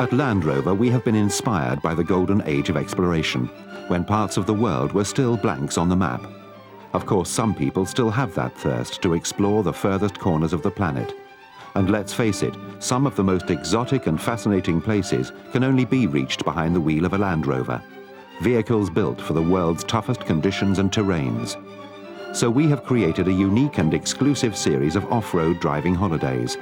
At Land Rover, we have been inspired by the golden age of exploration, when parts of the world were still blanks on the map. Of course, some people still have that thirst to explore the furthest corners of the planet. And let's face it, some of the most exotic and fascinating places can only be reached behind the wheel of a Land Rover. Vehicles built for the world's toughest conditions and terrains. So we have created a unique and exclusive series of off-road driving holidays.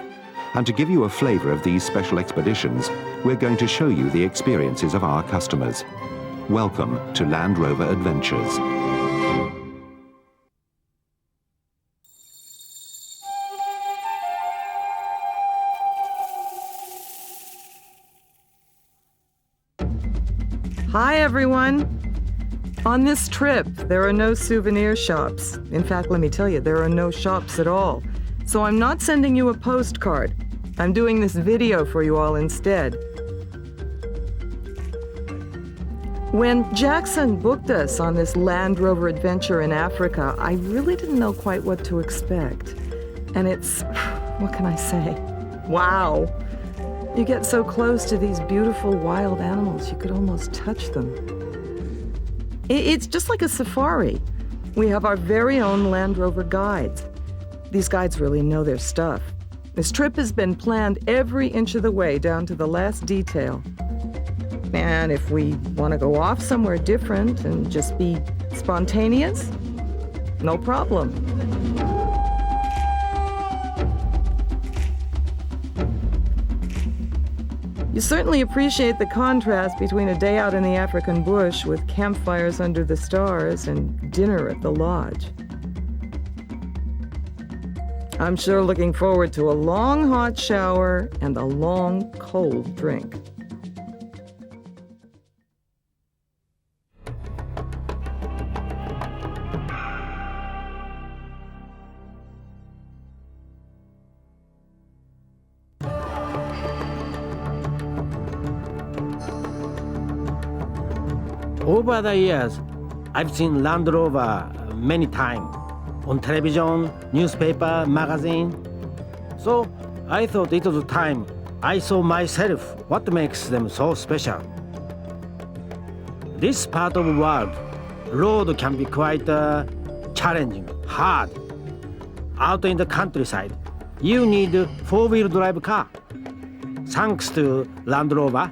And to give you a flavor of these special expeditions, we're going to show you the experiences of our customers. Welcome to Land Rover Adventures. Hi, everyone. On this trip, there are no souvenir shops. In fact, let me tell you, there are no shops at all. So I'm not sending you a postcard. I'm doing this video for you all instead. When Jackson booked us on this Land Rover adventure in Africa, I really didn't know quite what to expect. And it's, what can I say? Wow. You get so close to these beautiful wild animals, you could almost touch them. It's just like a safari. We have our very own Land Rover guides. These guides really know their stuff. This trip has been planned every inch of the way down to the last detail. And if we want to go off somewhere different and just be spontaneous, no problem. You certainly appreciate the contrast between a day out in the African bush with campfires under the stars and dinner at the lodge. I'm sure looking forward to a long hot shower and a long cold drink. Over the years, I've seen Land Rover many times on television, newspaper, magazine. So I thought it was time I saw myself what makes them so special. This part of the world, road can be quite challenging, hard. Out in the countryside, you need a four-wheel drive car. Thanks to Land Rover,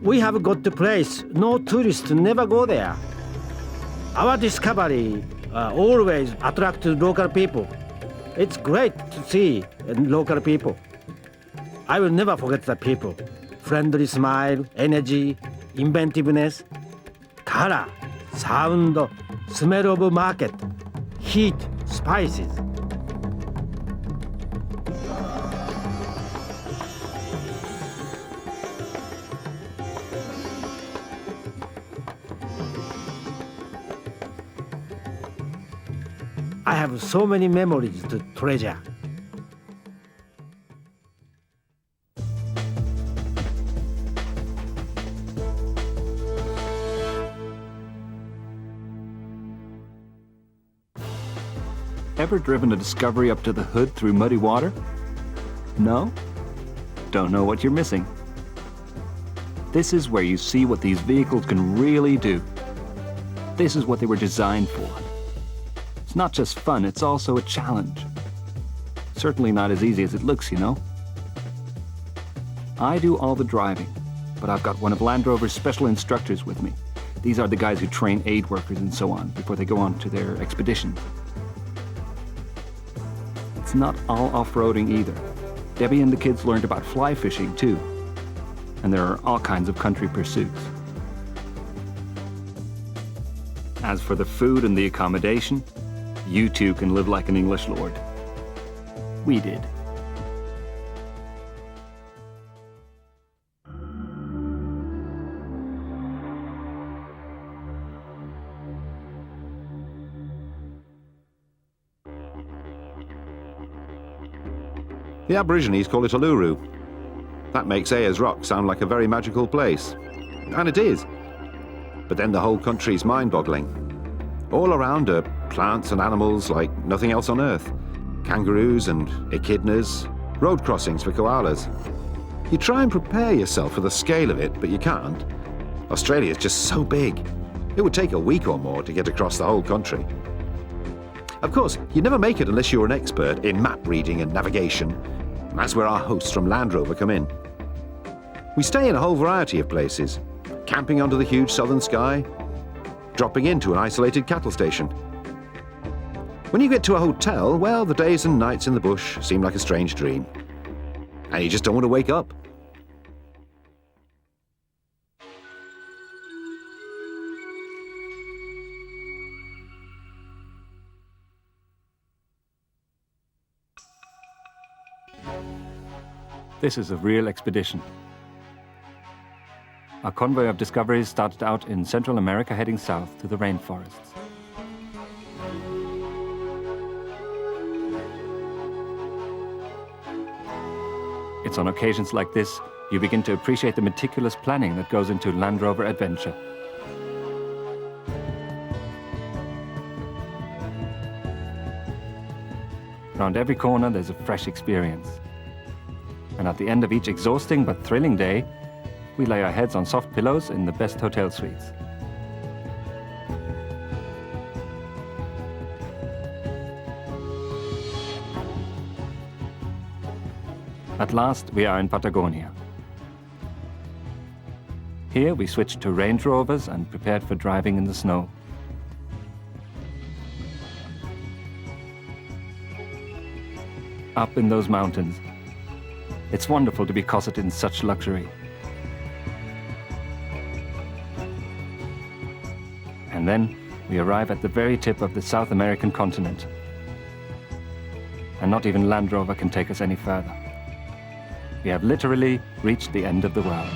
we have got a place no tourists never go there. Our discovery always attracted local people. It's great to see local people. I will never forget the people. Friendly smile, energy, inventiveness, color, sound, smell of market, heat, spices. I have so many memories to treasure. Ever driven a Discovery up to the hood through muddy water? No? Don't know what you're missing. This is where you see what these vehicles can really do. This is what they were designed for. It's not just fun, it's also a challenge. Certainly not as easy as it looks, you know. I do all the driving, but I've got one of Land Rover's special instructors with me. These are the guys who train aid workers and so on before they go on to their expeditions. It's not all off-roading either. Debbie and the kids learned about fly fishing too. And there are all kinds of country pursuits. As for the food and the accommodation, you too can live like an English lord. We did. The Aborigines call it Uluru. That makes Ayers Rock sound like a very magical place. And it is. But then the whole country's mind-boggling. All around are plants and animals like nothing else on Earth. Kangaroos and echidnas, road crossings for koalas. You try and prepare yourself for the scale of it, but you can't. Australia's just so big. It would take a week or more to get across the whole country. Of course, you never make it unless you're an expert in map reading and navigation. That's where our hosts from Land Rover come in. We stay in a whole variety of places, camping under the huge southern sky, dropping into an isolated cattle station. When you get to a hotel, well, the days and nights in the bush seem like a strange dream. And you just don't want to wake up. This is a real expedition. Our convoy of discoveries started out in Central America, heading south to the rainforests. It's on occasions like this you begin to appreciate the meticulous planning that goes into Land Rover adventure. Around every corner there's a fresh experience. And at the end of each exhausting but thrilling day, we lay our heads on soft pillows in the best hotel suites. At last, we are in Patagonia. Here we switched to Range Rovers and prepared for driving in the snow. Up in those mountains, it's wonderful to be cosseted in such luxury. And then we arrive at the very tip of the South American continent. And not even Land Rover can take us any further. We have literally reached the end of the world.